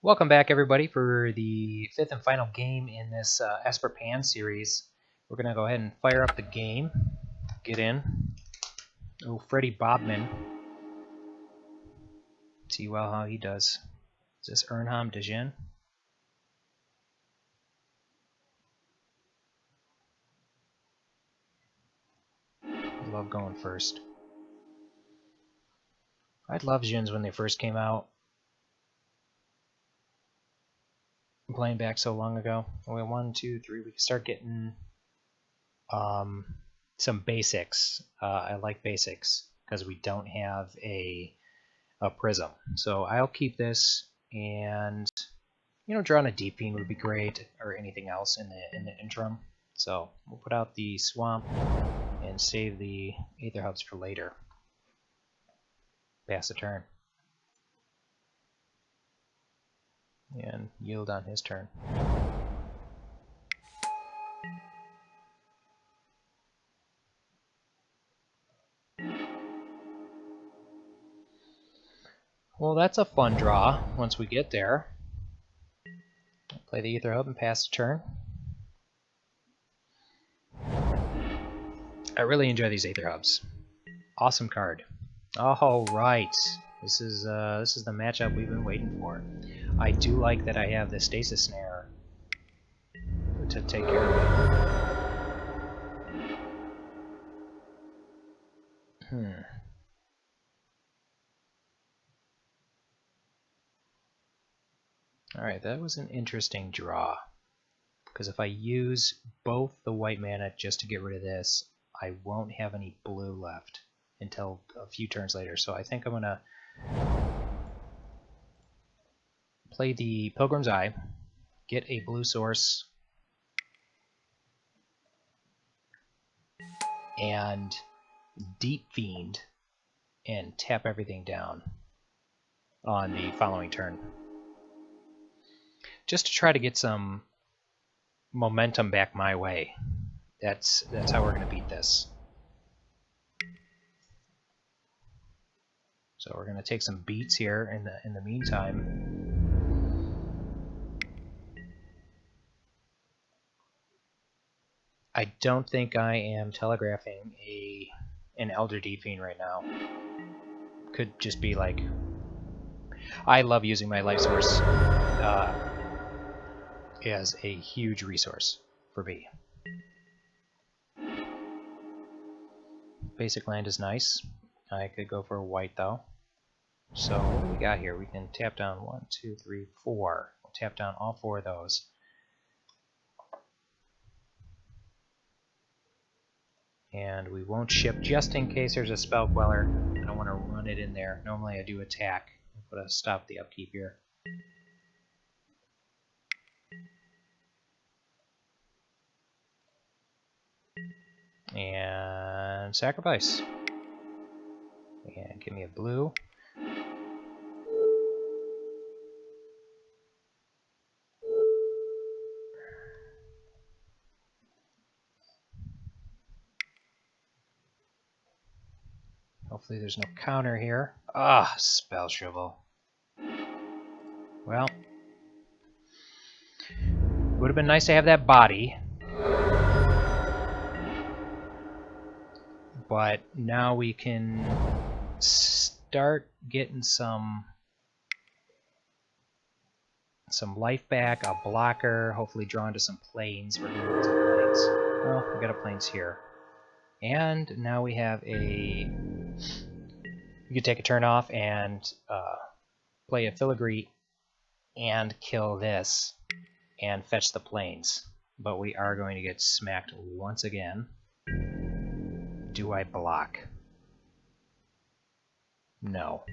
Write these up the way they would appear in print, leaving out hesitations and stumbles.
Welcome back, everybody, for the fifth and final game in this Esper series. We're going to go ahead and fire up the game. Get in. Oh, Freddie Bobman. See well how he does. Is this Ernham Dejin? I love going first. I'd love Jins when they first came out. I'm playing back so long ago. We have 1, 2, 3. We can start getting some basics. I like basics because we don't have a prism. So I'll keep this, and drawing a deep fiend would be great, or anything else in the interim. So we'll put out the swamp and save the Aether Hubs for later. Pass the turn. And yield on his turn. Well, that's a fun draw once we get there. Play the Aether Hub and pass the turn. I really enjoy these Aether Hubs. Awesome card. All right, this is the matchup we've been waiting for. I do like that I have the Stasis Snare to take care of it. Alright, that was an interesting draw. Because if I use both the white mana just to get rid of this, I won't have any blue left until a few turns later. So I think I'm going to play the Pilgrim's Eye, get a blue source, and Deep Fiend, and tap everything down on the following turn. Just to try to get some momentum back my way. That's how we're going to beat this. So we're going to take some beats here in the meantime. I don't think I am telegraphing an Elder Deep Fiend right now. Could just be like, I love using my life source as a huge resource for me. Basic land is nice. I could go for a white though. So what do we got here? We can tap down 1, 2, 3, 4. We'll tap down all 4 of those. And we won't ship just in case there's a Spell Queller. I don't want to run it in there. Normally I do attack. I'll put a stop the upkeep here. And sacrifice. And give me a blue. Hopefully there's no counter here. Ah, Spell Shrivel. Well, would have been nice to have that body. But now we can start getting some life back, a blocker, hopefully draw into some planes. We're going to some planes. Well, we got a planes here. And now we have a... You can take a turn off and play a Filigree and kill this and fetch the planes. But we are going to get smacked once again. Do I block? No.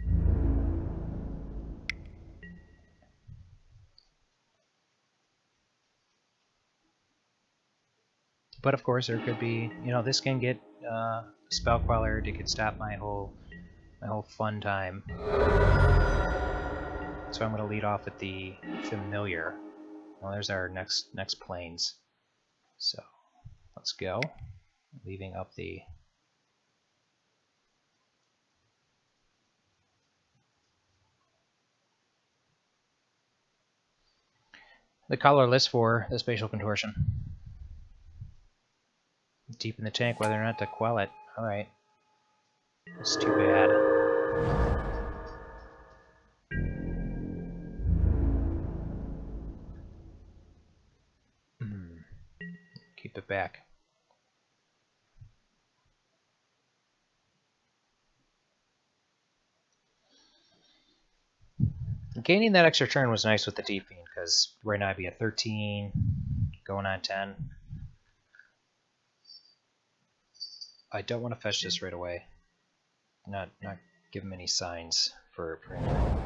But of course there could be, this can get Spell Queller. It could stop my whole fun time. So I'm going to lead off with the Familiar. Well, there's our next planes. So let's go. Leaving up the... the colorless for the spatial contortion. Deep in the tank, whether or not to quell it. Alright. That's too bad. Keep it back. Gaining that extra turn was nice with the Deep Fiend, because right now I'd be at 13, going on 10. I don't want to fetch this right away. Not give him any signs for anything.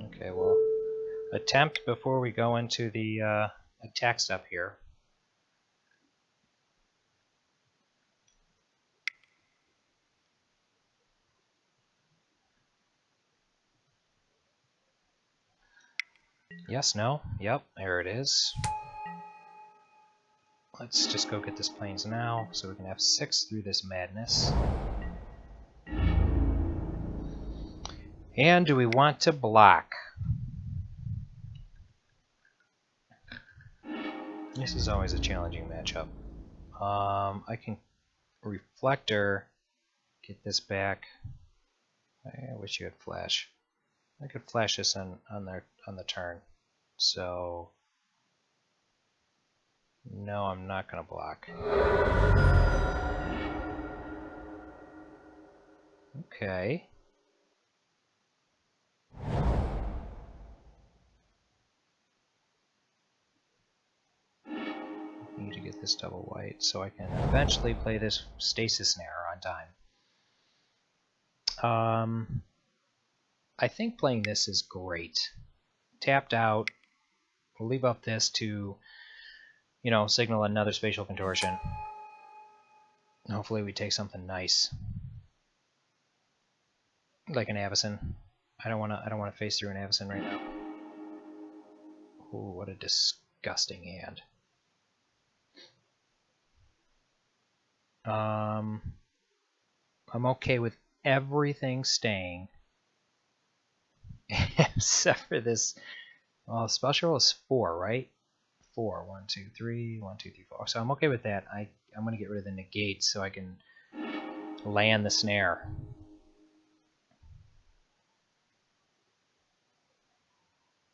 Okay, well, attempt before we go into the attack step here. Yes, no, yep, there it is. Let's just go get this plains now, so we can have 6 through this madness. And do we want to block? This is always a challenging matchup. I can Reflector, get this back. I wish you had Flash. I could flash this on the turn. So no, I'm not going to block. Okay. Need to get this double white so I can eventually play this Stasis Snare on time. I think playing this is great. Tapped out. We'll leave up this to, you know, signal another spatial contortion. Hopefully we take something nice, like an Avacyn. I don't want to face through an Avacyn right now. Ooh, what a disgusting hand. I'm okay with everything staying except for this. Well, special roll is 4, right? 4. 1, 2, 3. 1, 2, 3, 4. So I'm okay with that. I'm going to get rid of the negate so I can land the snare.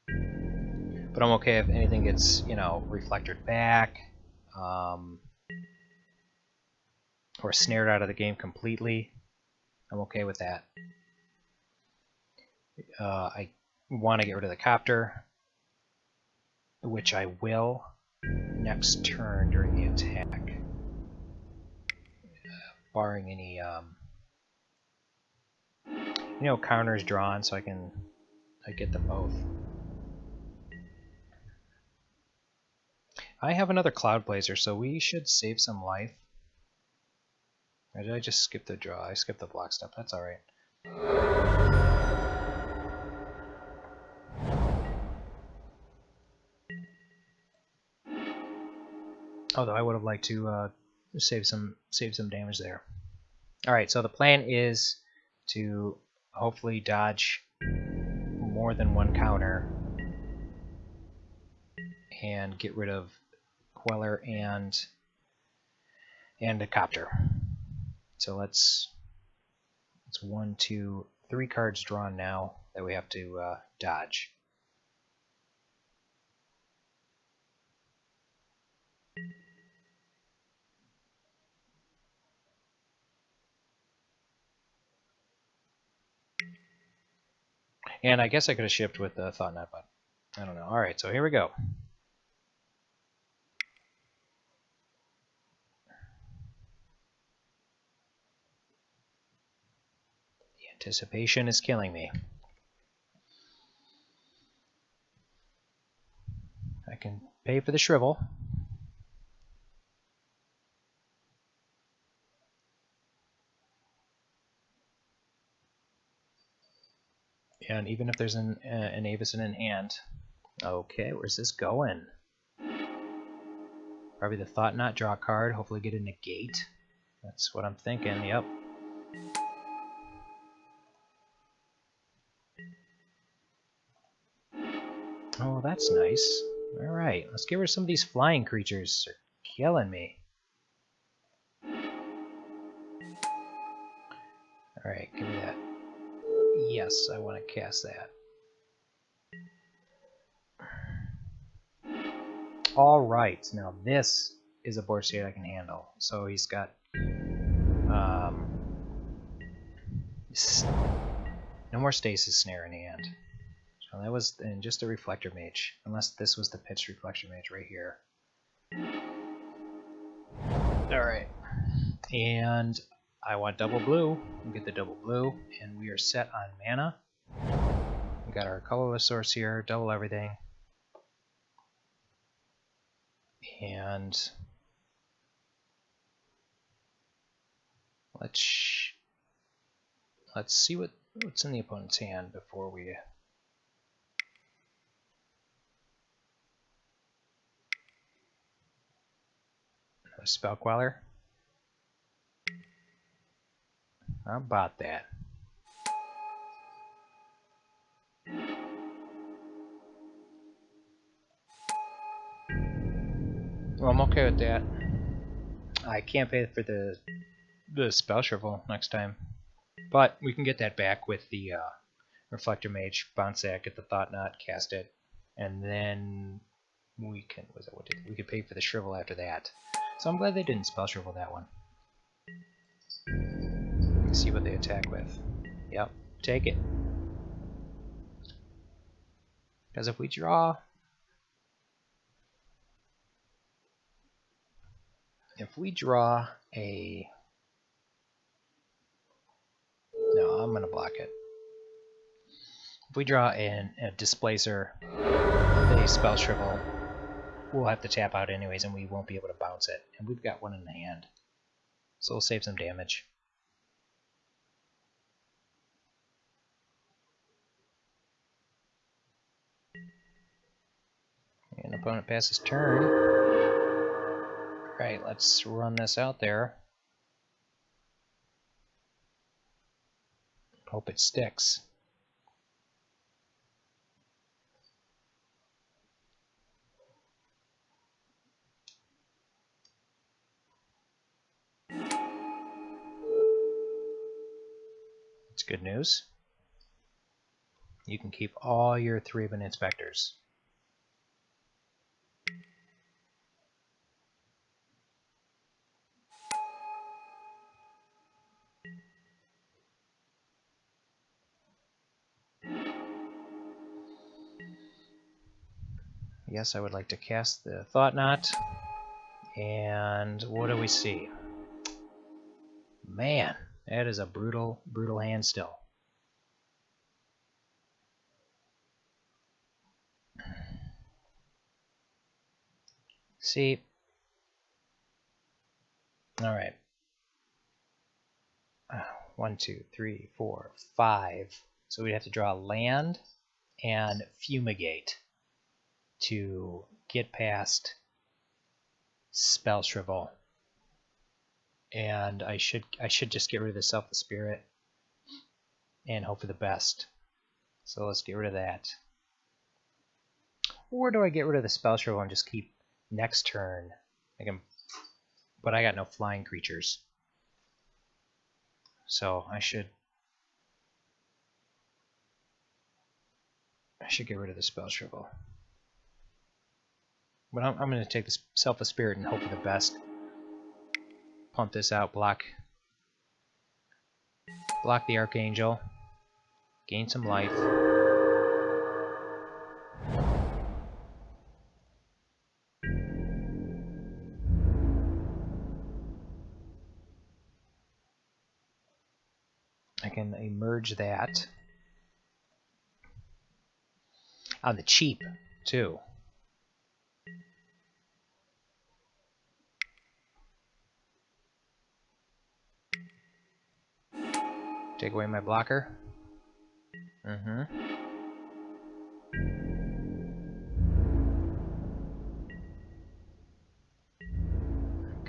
But I'm okay if anything gets, you know, reflected back, or snared out of the game completely. I'm okay with that. I want to get rid of the copter, which I will next turn during the attack, barring any you know, counters drawn, so I get them both. I have another Cloud Blazer, so we should save some life. Or did I just skip the draw? I skipped the block step. That's alright. Although I would have liked to save some damage there. Alright, so the plan is to hopefully dodge more than one counter and get rid of Queller and a copter. So let's 1, 2, 3 cards drawn now that we have to dodge. And I guess I could have shipped with the Thought Knot, but I don't know. Alright, so here we go. The anticipation is killing me. I can pay for the shrivel. And even if there's an Avacyn in hand. Okay, where's this going? Probably the Thought Knot, draw a card, hopefully get a negate. That's what I'm thinking, yep. Oh, that's nice. Alright, let's get rid of some of these flying creatures. They're killing me. Alright, give me that. Yes, I want to cast that. Alright, now this is a Boardstate I can handle. So he's got no more Stasis Snare in hand. So that was and just a Reflector Mage. Unless this was the pitched Reflector Mage right here. Alright. And I want double blue. We'll get the double blue. And we are set on mana. We got our colorless source here, double everything. And let's see what's in the opponent's hand before we a Spell Queller. How about that? Well, I'm okay with that. I can't pay for the Spell Shrivel next time, but we can get that back with the Reflector Mage, bounce that, get the Thought Knot, cast it, and then we can we could pay for the Shrivel after that. So I'm glad they didn't Spell Shrivel that one. Let's see what they attack with. Yep, take it. Because if we draw a... No, I'm going to block it. If we draw a Displacer, a Spell Shrivel, we'll have to tap out anyways and we won't be able to bounce it. And we've got one in the hand. So we'll save some damage. And opponent passes turn. Alright, let's run this out there. Hope it sticks. It's good news. You can keep all your 3-of-an inspectors. Yes, I would like to cast the Thought Knot. And what do we see? Man, that is a brutal, brutal hand still. See? Alright. 1, 2, 3, 4, 5. So we'd have to draw land and fumigate to get past Spell Shrivel. And I should just get rid of the Selfless Spirit and hope for the best. So let's get rid of that. Or do I get rid of the Spell Shrivel and just keep next turn? But I got no flying creatures. So I should get rid of the Spell Shrivel. But I'm going to take the Selfless Spirit and hope for the best. Pump this out, block the Archangel, gain some life. I can emerge that on the cheap too. Take away my blocker.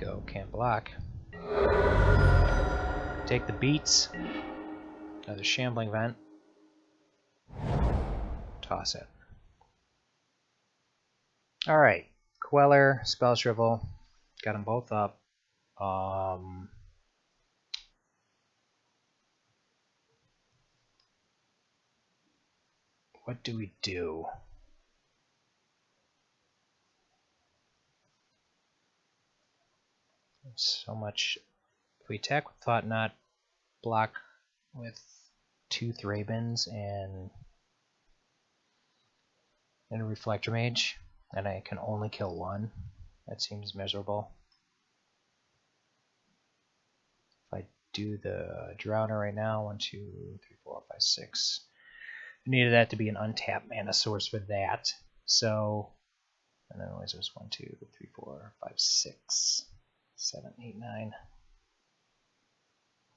go. Can't block. Take the beats. Another shambling vent. Toss it. Alright. Queller, Spell Shrivel. Got them both up. What do we do? So much. If we attack with Thought Knot, block with 2 Thrabins and a Reflector Mage, and I can only kill 1. That seems miserable. If I do the Drowner right now, 1, 2, 3, 4, 5, 6. I needed that to be an untapped mana source for that. So, and then always there's 1, 2, 3, 4, 5, 6, 7, 8, 9.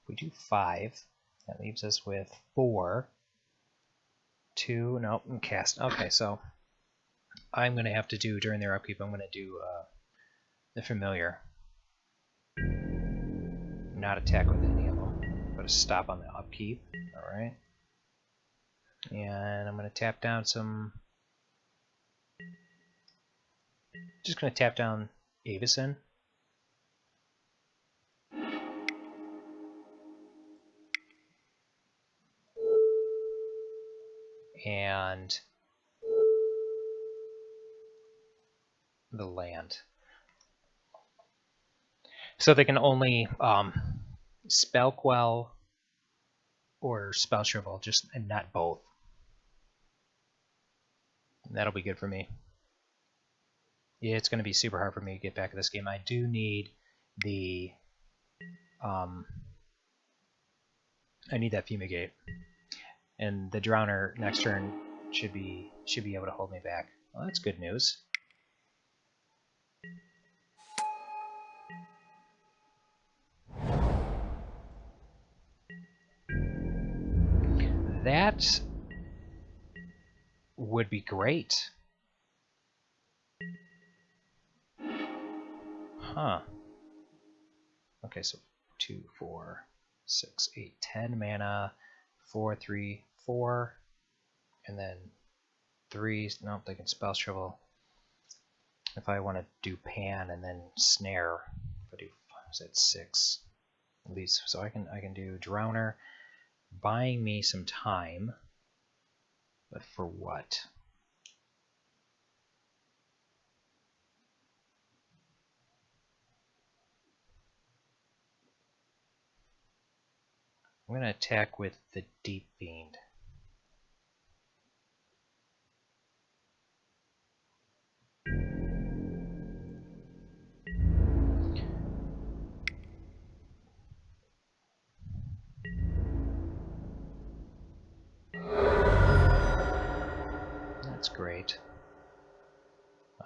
If we do 5, that leaves us with 4, 2, nope, and cast. Okay, so I'm going to have to do, during their upkeep, I'm going to do the Familiar. Not attack with any of them, but a stop on the upkeep. Alright. And I'm going to tap down some... Just going to tap down Avacyn. And the land. So they can only Spell Quell or Spell Shrivel, just and not both. And that'll be good for me. Yeah, it's going to be super hard for me to get back to this game. I do need the I need that Fumigate. And the Drowner next turn should be able to hold me back. Well, that's good news. That would be great. Huh. Okay, so 2, 4, 6, 8, 10 mana, 4, 3, 4, and then 3. Nope, they can Spell Shrivel. If I want to do Pan and then Snare, if I do, is that 6 at least? So I can do Drowner, buying me some time, but for what? I'm going to attack with the Deep Fiend. That's great.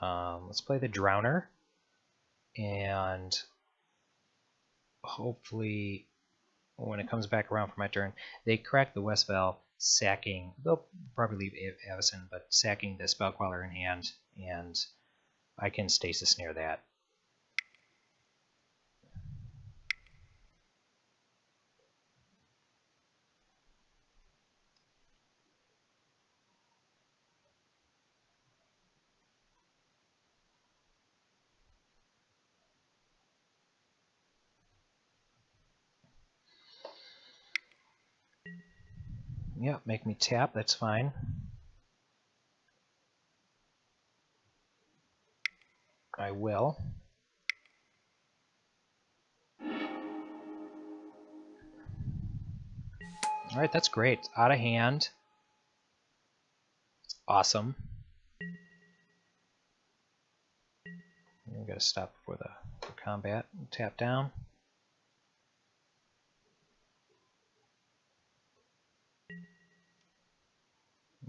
Let's play the Drowner, and hopefully when it comes back around for my turn, they crack the Westfell, sacking, they'll probably leave Avacyn, but sacking the Spell Queller in hand, and I can Stasis Snare that. Yep, make me tap, that's fine. I will. Alright, that's great. Out of hand. Awesome. We gotta stop before the combat. Tap down.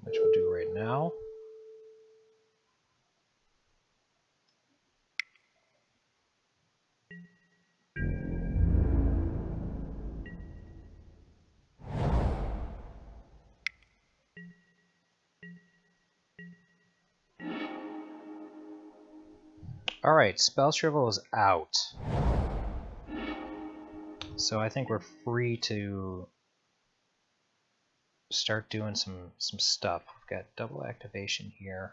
Which we'll do right now. Alright, Spell Shrivel is out. So I think we're free to start doing some stuff. We've got double activation here.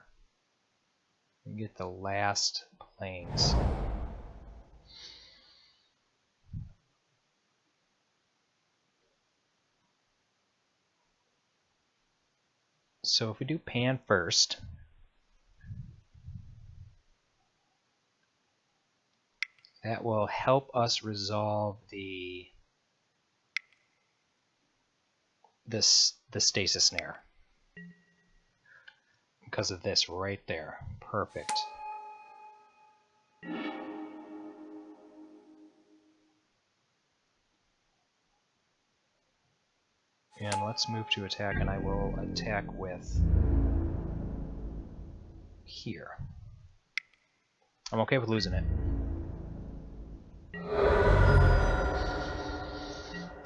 We get the last planes. So if we do pan first, that will help us resolve the stasis snare because of this right there. Perfect. And let's move to attack, and I will attack with here. I'm okay with losing it.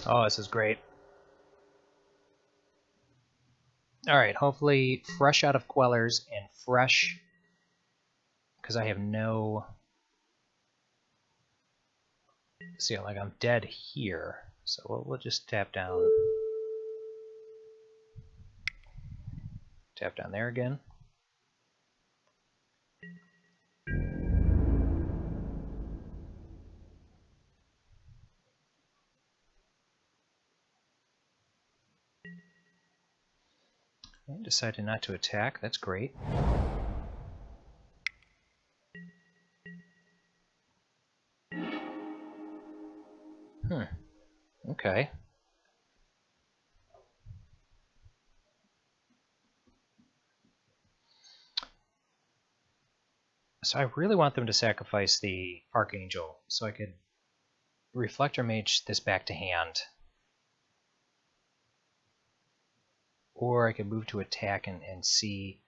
Oh, this is great. Alright, hopefully fresh out of Quellers and fresh, because I have no... See, like I'm dead here, so we'll just tap down. Tap down there again. And decided not to attack, that's great. Okay. So I really want them to sacrifice the Archangel so I could Reflector Mage this back to hand. Or I could move to attack and see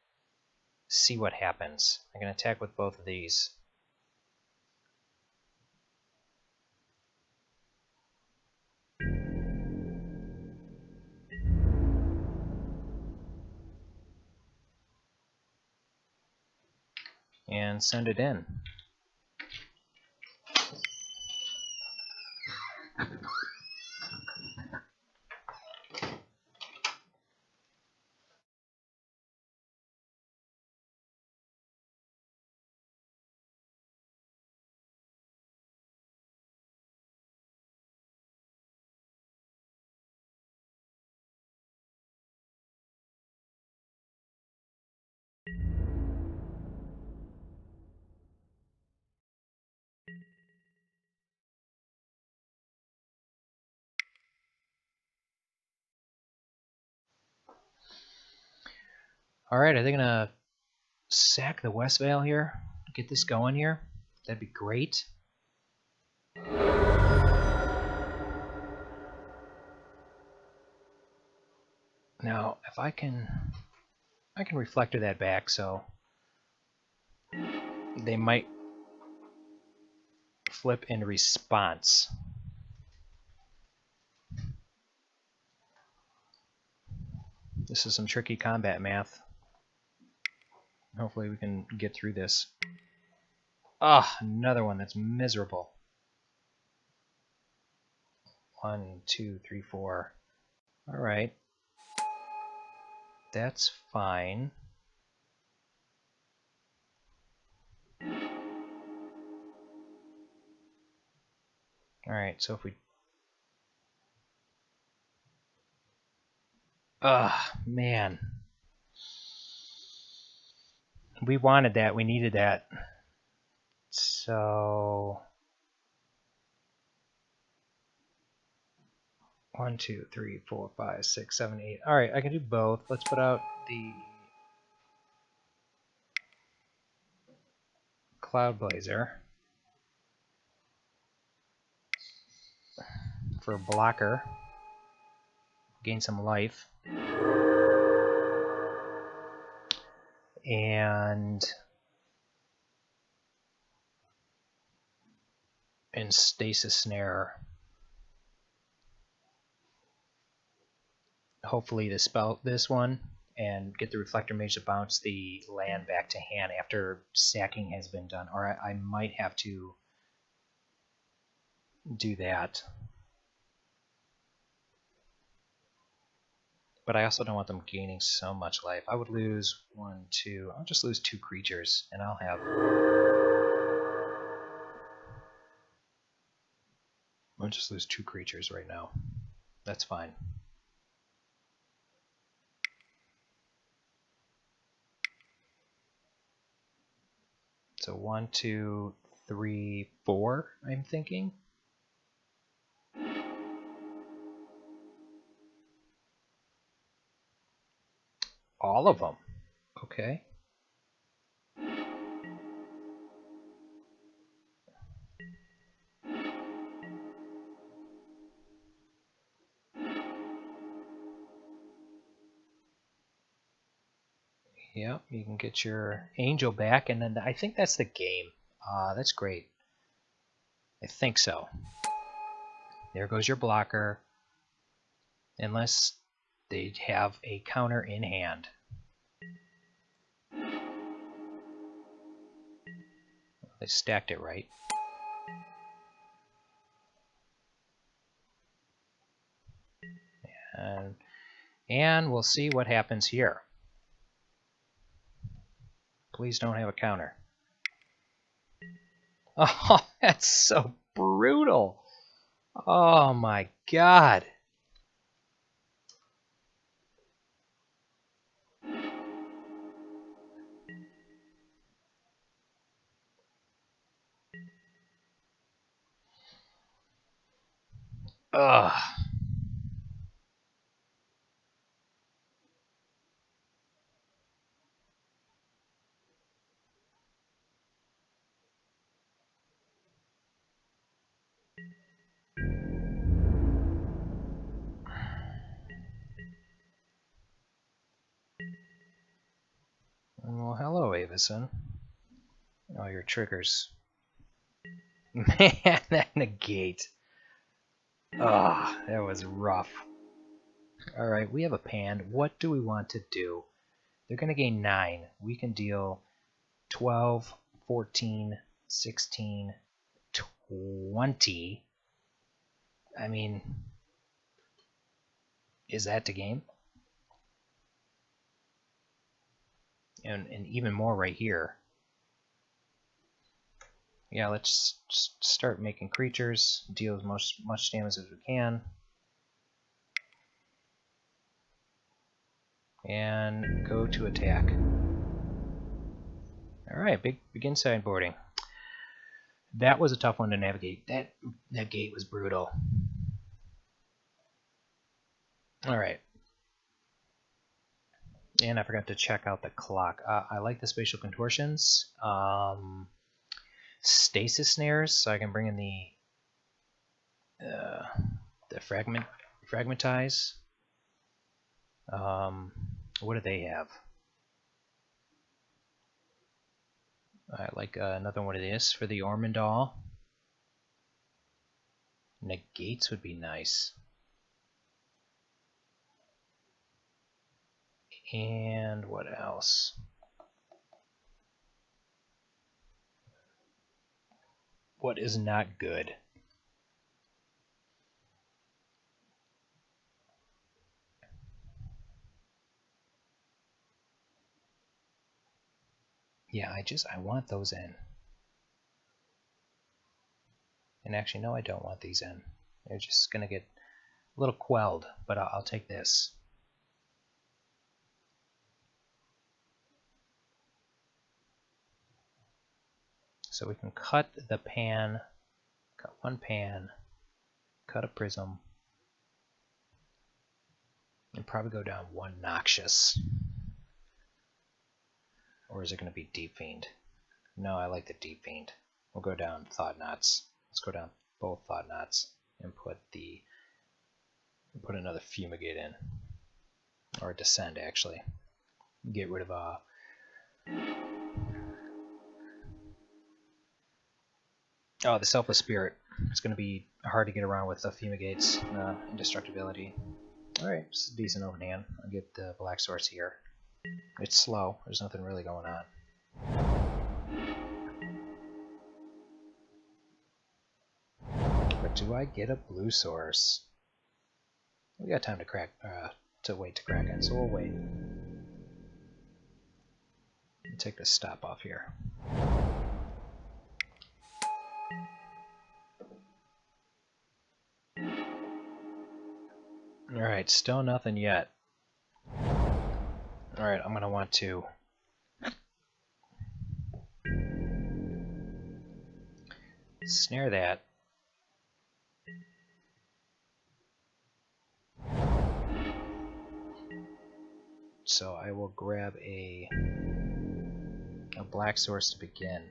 what happens. I can attack with both of these. And send it in. Alright, are they gonna sack the West Vale here? Get this going here? That'd be great. Now, if I can Reflector that back, so they might flip in response. This is some tricky combat math. Hopefully we can get through this. Ah, another one that's miserable. 1, 2, 3, 4. Alright. That's fine. Alright, so if we... man. We wanted that, we needed that. So... 1, 2, 3, 4, 5, 6, 7, 8. Alright, I can do both. Let's put out the Cloud Blazer for a blocker. Gain some life. And Stasis Snare. Hopefully dispel this one and get the Reflector Mage to bounce the land back to hand after sacking has been done. Or I might have to do that. But I also don't want them gaining so much life. I would lose 1, 2. I'll just lose 2 creatures, and I'll just lose 2 creatures right now. That's fine. So 1, 2, 3, 4, I'm thinking. All of them. Okay. Yep, you can get your angel back, and then I think that's the game. That's great. I think so. There goes your blocker. Unless they have a counter in hand. They stacked it right. And we'll see what happens here. Please don't have a counter. Oh, that's so brutal. Oh my god. Ugh. Well, hello, Avison. Oh, your triggers. Man, that negate. Ugh, that was rough. Alright, we have a pan. What do we want to do? They're going to gain 9. We can deal 12, 14, 16, 20. I mean, is that the game? And even more right here. Yeah, let's start making creatures, deal as much damage as we can. And go to attack. Alright, begin sideboarding. That was a tough one to navigate. That gate was brutal. Alright. And I forgot to check out the clock. I like the spatial contortions. Stasis snares, so I can bring in the fragmentize. What do they have? I like another one of this for the Ormondal. Negates would be nice. And what else? What is not good? Yeah, I want those in. And actually, no, I don't want these in. They're just going to get a little quelled, but I'll take this. So we can cut the pan, cut one pan, cut a prism, and probably go down one Noxious. Or is it going to be Deep Fiend? No, I like the Deep Fiend. We'll go down Thought Knots. Let's go down both Thought Knots and put another Fumigate in. Or Descend, actually. Get rid of oh, the Selfless Spirit. It's going to be hard to get around with the Fumigate's indestructibility. Alright, this is a decent open hand. I'll get the Black Source here. It's slow. There's nothing really going on. But do I get a blue source? We got time to crack to wait to crack it, so we'll wait. I'll take the stop off here. Alright, still nothing yet. Alright, I'm gonna want to snare that. So I will grab a black source to begin.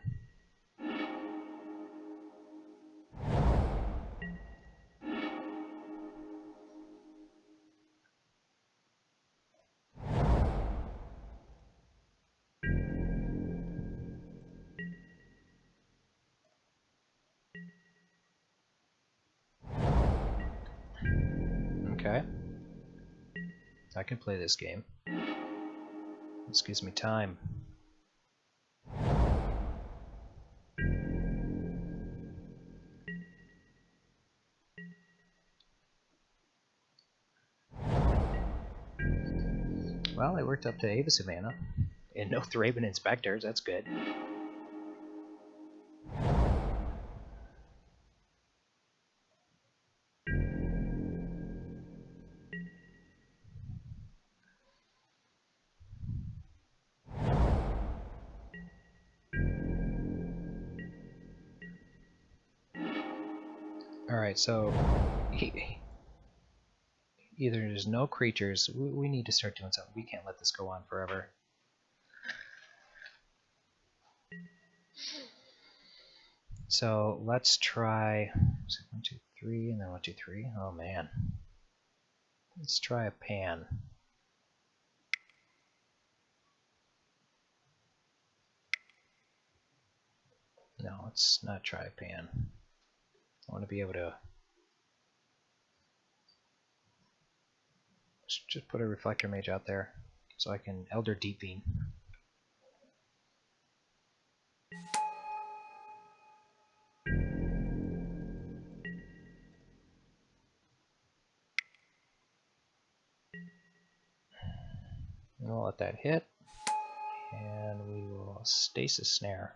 Okay. I can play this game. This gives me time. Well, I worked up to Ava Savannah. And no Thraben Inspectors, that's good. Alright, so either there's no creatures, we need to start doing something. We can't let this go on forever. So let's try 1, 2, 3, and then 1, 2, 3. Oh man. Let's try a pan. No, let's not try a pan. I want to be able to just put a reflector mage out there so I can Elder Deeping. And we'll let that hit, and we will stasis snare.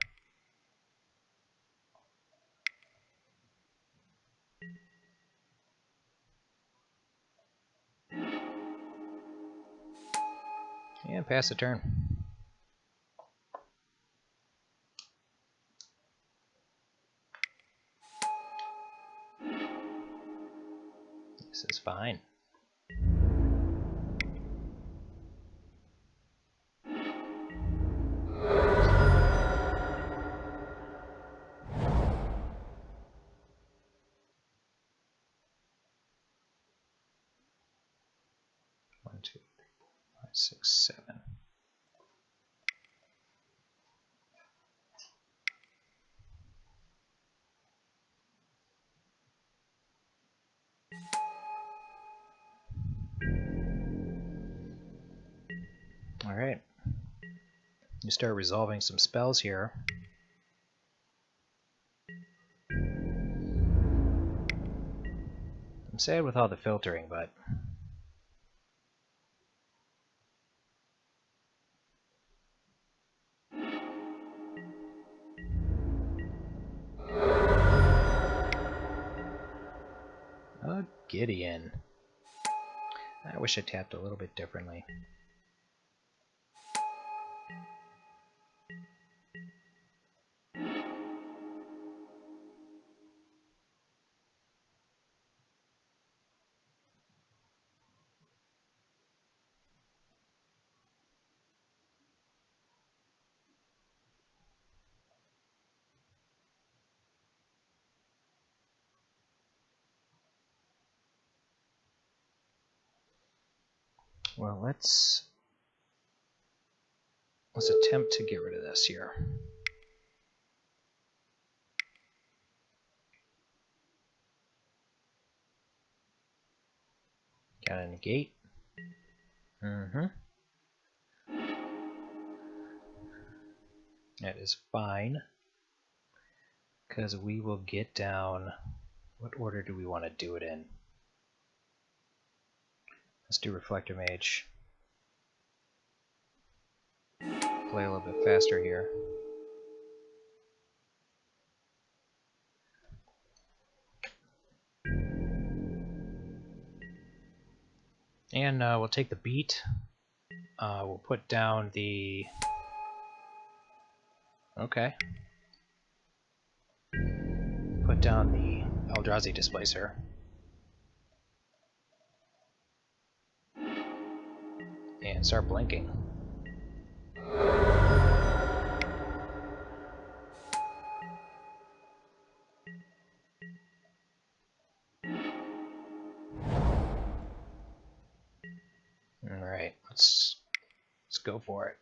And pass the turn. This is fine. One, 2, 3, 4, 5, 6, 7. Alright. You start resolving some spells here. I'm sad with all the filtering, but oh, Gideon. I wish I tapped a little bit differently. Well, let's attempt to get rid of this here. Got a negate. That is fine, because we will get down. What order do we want to do it in? Let's do Reflector Mage. Play a little bit faster here. And we'll take the beat. We'll put down the... Okay. Put down the Eldrazi Displacer. And start blinking. Alright, let's go for it.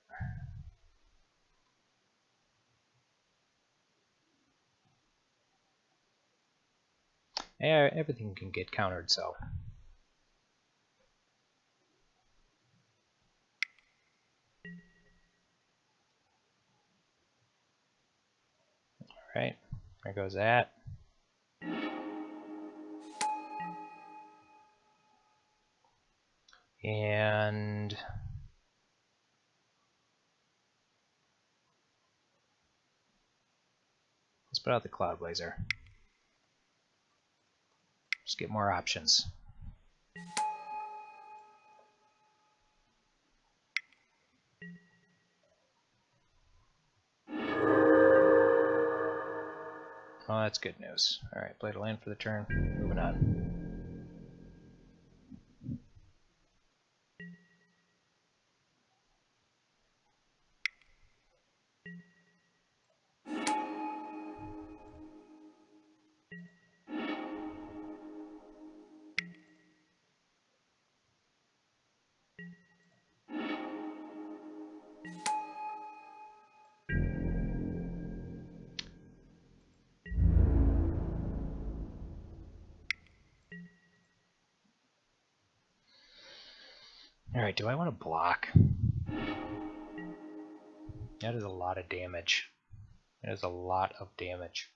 Yeah, everything can get countered, so. Alright, there goes that. And let's put out the Cloud Blazer. Just get more options. Oh, that's good news. Alright, played a land for the turn. Moving on. Alright, do I want to block? That is a lot of damage. That is a lot of damage.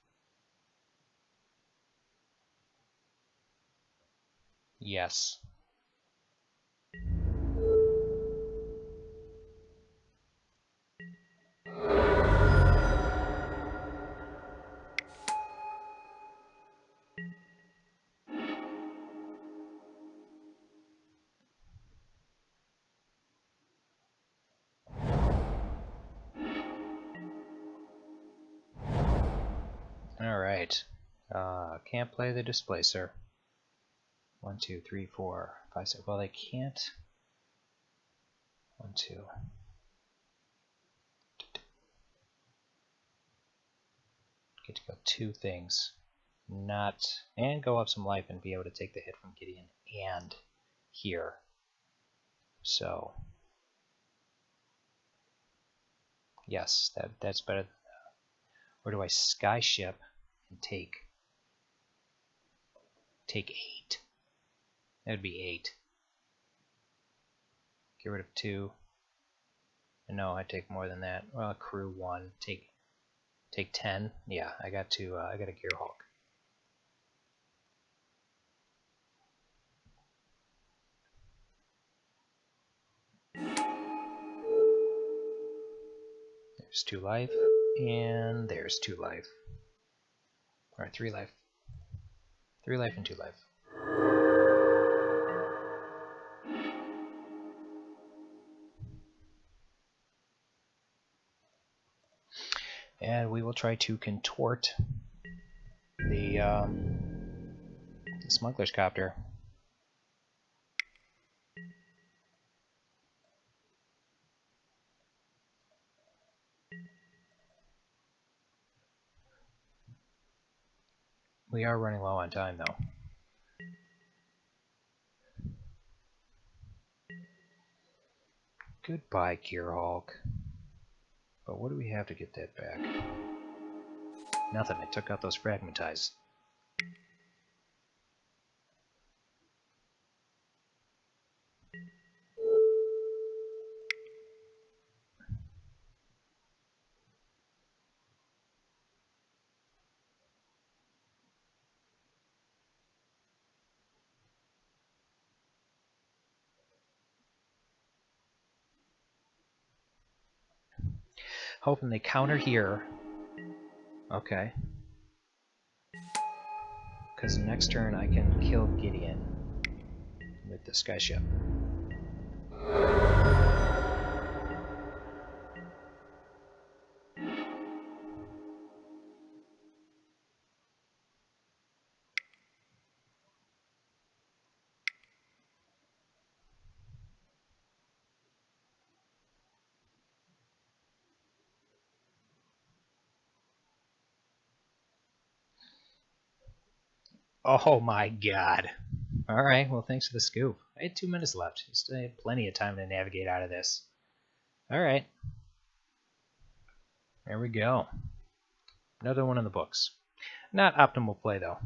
Yes. Alright. Can't play the Displacer. 1, 2, 3, 4, 5, 6. Well, they can't. 1, 2. Get to go 2 things. Not. And go up some life and be able to take the hit from Gideon and here. So. Yes, that's better. Or do I Skyship and take 8? That would be 8. Get rid of 2. No, I take more than that. Well, crew 1. Take 10. Yeah, I got to. I got a Gearhulk. There's 2 life, and there's 2 life. Or 3 life. 3 life and 2 life. And we will try to contort the Smuggler's Copter. We are running low on time, though. Goodbye, Gearhulk. But what do we have to get that back? Nothing. I took out those Fragmentize. Hoping they counter here. Okay. Because next turn I can kill Gideon with the skyship. Oh my god. Alright, well thanks for the scoop. I had 2 minutes left. I still had plenty of time to navigate out of this. Alright. There we go. Another one in the books. Not optimal play though.